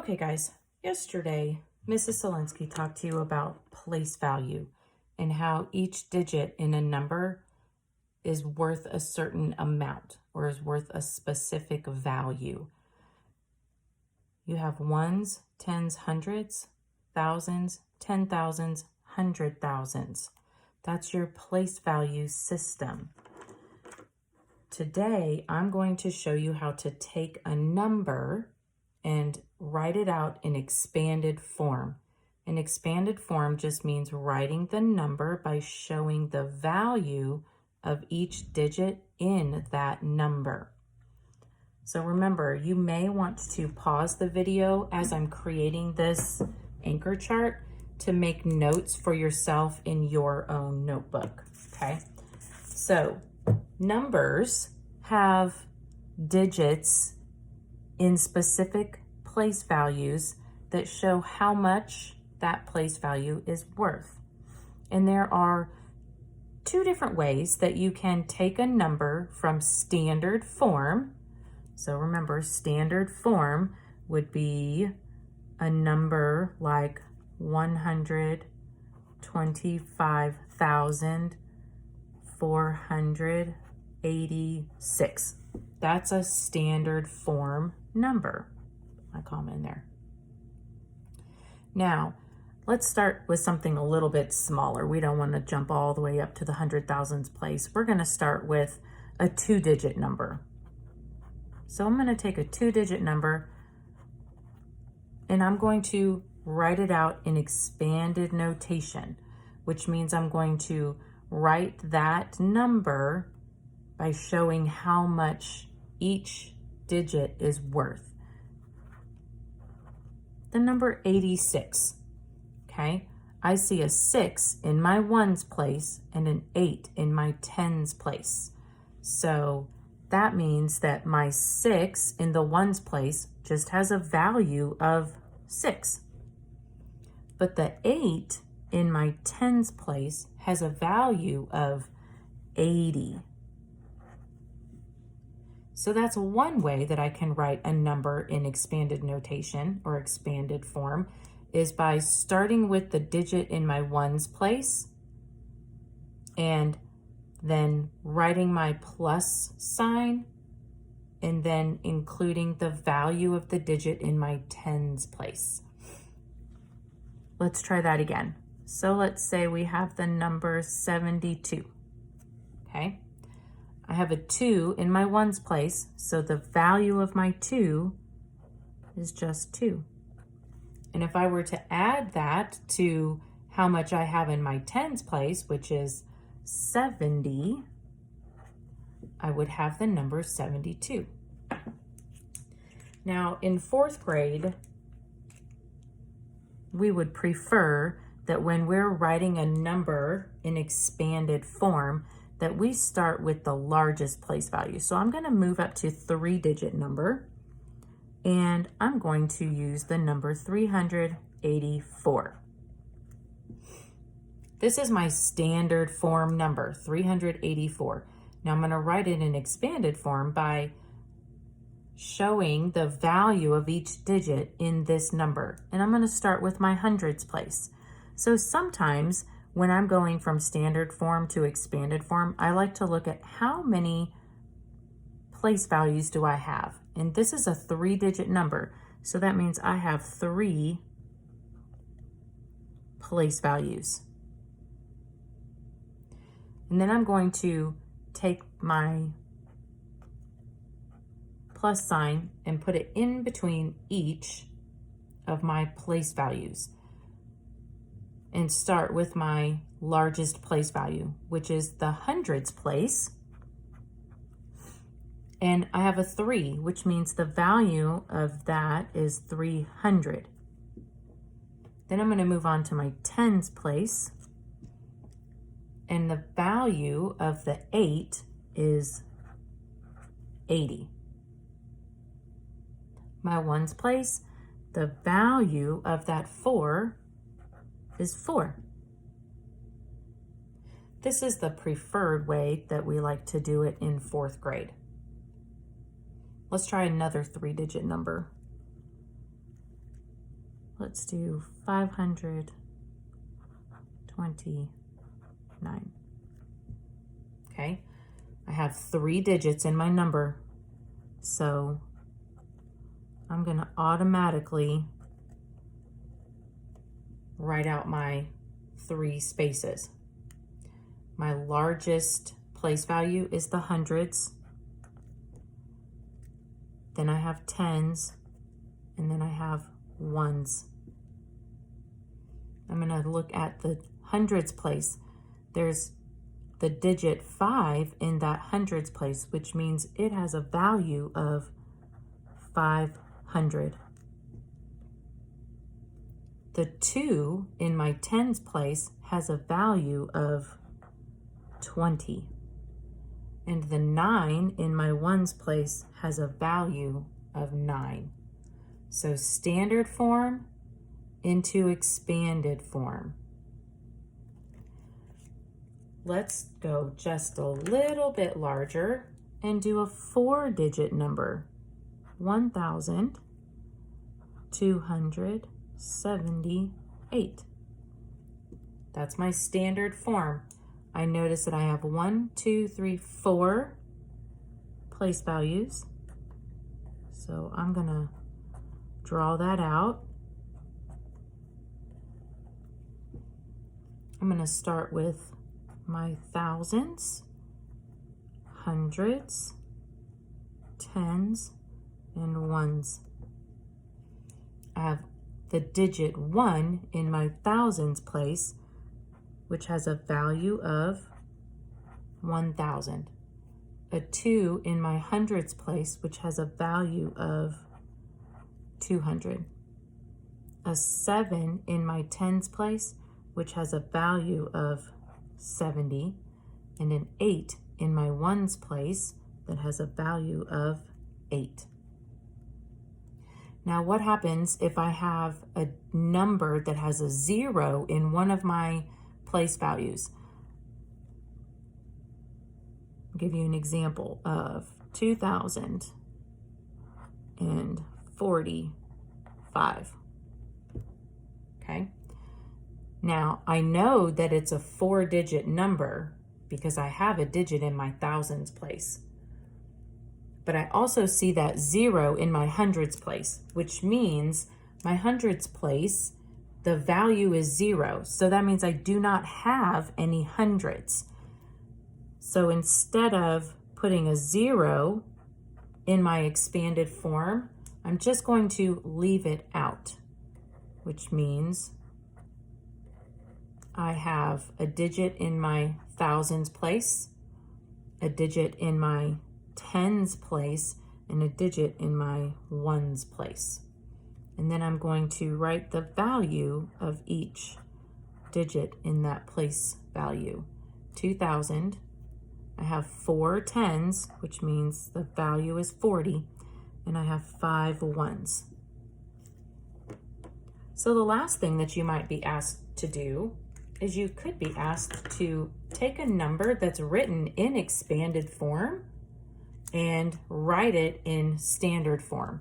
Okay, guys, yesterday, Mrs. Selinsky talked to you about place value and how each digit in a number is worth a certain amount or is worth a specific value. You have ones, tens, hundreds, thousands, 10,000s, 100,000s. That's your place value system. Today, I'm going to show you how to take a number and write it out in expanded form. An expanded form just means writing the number by showing the value of each digit in that number. So remember, you may want to pause the video as I'm creating this anchor chart to make notes for yourself in your own notebook, okay? So numbers have digits in specific place values that show how much that place value is worth. And there are two different ways that you can take a number from standard form. So remember, standard form would be a number like 125,486. That's a standard form number. My comment there. Now, let's start with something a little bit smaller. We don't want to jump all the way up to the 100,000s place. We're going to start with a 2-digit number. So I'm going to take a 2-digit number and I'm going to write it out in expanded notation, which means I'm going to write that number by showing how much each digit is worth. The number 86, okay? I see a 6 in my ones place and an 8 in my tens place. So that means that my 6 in the ones place just has a value of 6. But the 8 in my tens place has a value of 80. So that's one way that I can write a number in expanded notation or expanded form is by starting with the digit in my ones place and then writing my plus sign and then including the value of the digit in my tens place. Let's try that again. So let's say we have the number 72, okay? I have a 2 in my ones place, so the value of my 2 is just 2. And if I were to add that to how much I have in my tens place, which is 70, I would have the number 72. Now, in 4th grade, we would prefer that when we're writing a number in expanded form, that we start with the largest place value. So I'm going to move up to 3-digit number, and I'm going to use the number 384. This is my standard form number, 384. Now I'm going to write it in expanded form by showing the value of each digit in this number. And I'm going to start with my hundreds place. So sometimes when I'm going from standard form to expanded form, I like to look at how many place values do I have. And this is a 3-digit number. So that means I have 3 place values. And then I'm going to take my plus sign and put it in between each of my place values and start with my largest place value, which is the hundreds place. And I have a 3, which means the value of that is 300. Then I'm going to move on to my tens place. And the value of the 8 is 80. My ones place, the value of that 4 is 4. This is the preferred way that we like to do it in 4th grade. Let's try another 3-digit number. let's do 529. Okay, I have 3 digits in my number, so I'm going to automatically write out my 3 spaces. My largest place value is the hundreds. Then I have tens, and then I have ones. I'm going to look at the hundreds place. There's the digit 5 in that hundreds place, which means it has a value of 500. The 2 in my tens place has a value of 20. And the 9 in my ones place has a value of 9. So standard form into expanded form. Let's go just a little bit larger and do a 4-digit number. 1,278. That's my standard form. I notice that I have 1, 2, 3, 4 place values. So I'm gonna draw that out. I'm gonna start with my thousands, hundreds, tens, and ones. I have the digit 1 in my thousands place, which has a value of 1,000. A 2 in my hundreds place, which has a value of 200. A 7 in my tens place, which has a value of 70. And an 8 in my ones place that has a value of 8. Now, what happens if I have a number that has a 0 in one of my place values? I'll give you an example of 2,045. Okay. Now, I know that it's a 4-digit number because I have a digit in my thousands place. But I also see that 0 in my hundreds place, which means my hundreds place, the value is 0. So that means I do not have any hundreds. So instead of putting a 0 in my expanded form, I'm just going to leave it out, which means I have a digit in my thousands place, a digit in my tens place, and a digit in my ones place. And then I'm going to write the value of each digit in that place value. 2,000. I have 4 tens, which means the value is 40, and I have 5 ones. So the last thing that you might be asked to do is you could be asked to take a number that's written in expanded form and write it in standard form.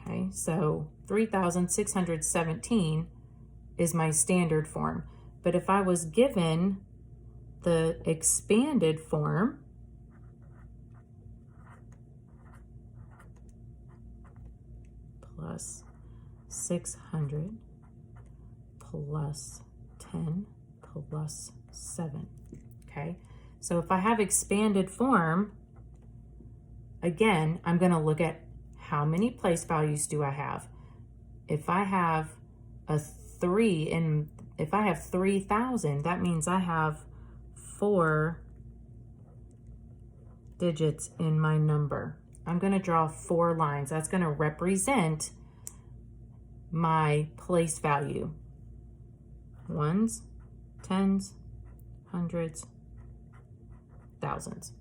Okay, so 3,617 is my standard form. But if I was given the expanded form, plus 600 plus 10 plus 7. Okay, so if I have expanded form, again, I'm going to look at how many place values do I have. If I have a 3 and if I have 3,000, that means I have 4 digits in my number. I'm going to draw 4 lines. That's going to represent my place value. Ones, tens, hundreds, thousands.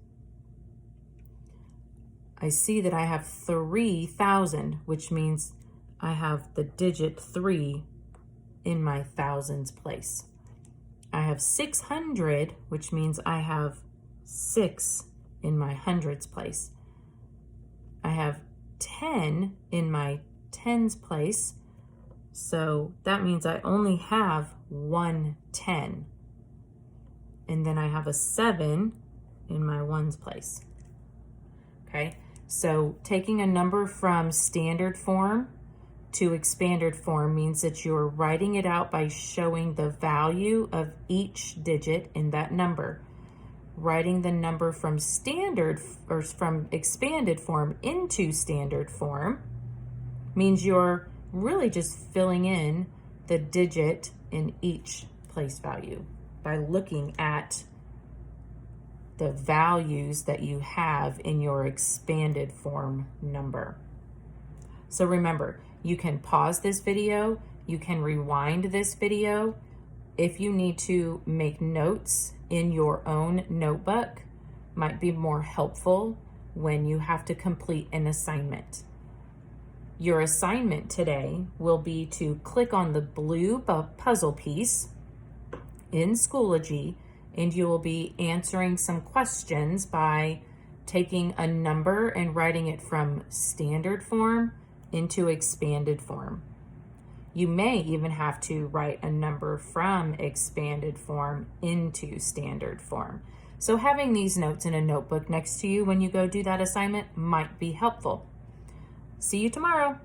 I see that I have 3,000, which means I have the digit 3 in my thousands place. I have 600, which means I have 6 in my hundreds place. I have 10 in my tens place, so that means I only have 1 10. And then I have a 7 in my ones place. Okay, so taking a number from standard form to expanded form means that you're writing it out by showing the value of each digit in that number. Writing the number from standard or from expanded form into standard form means you're really just filling in the digit in each place value by looking at the values that you have in your expanded form number. So remember, you can pause this video, you can rewind this video. If you need to make notes in your own notebook, might be more helpful when you have to complete an assignment. Your assignment today will be to click on the blue puzzle piece in Schoology, and you will be answering some questions by taking a number and writing it from standard form into expanded form. You may even have to write a number from expanded form into standard form. So having these notes in a notebook next to you when you go do that assignment might be helpful. See you tomorrow.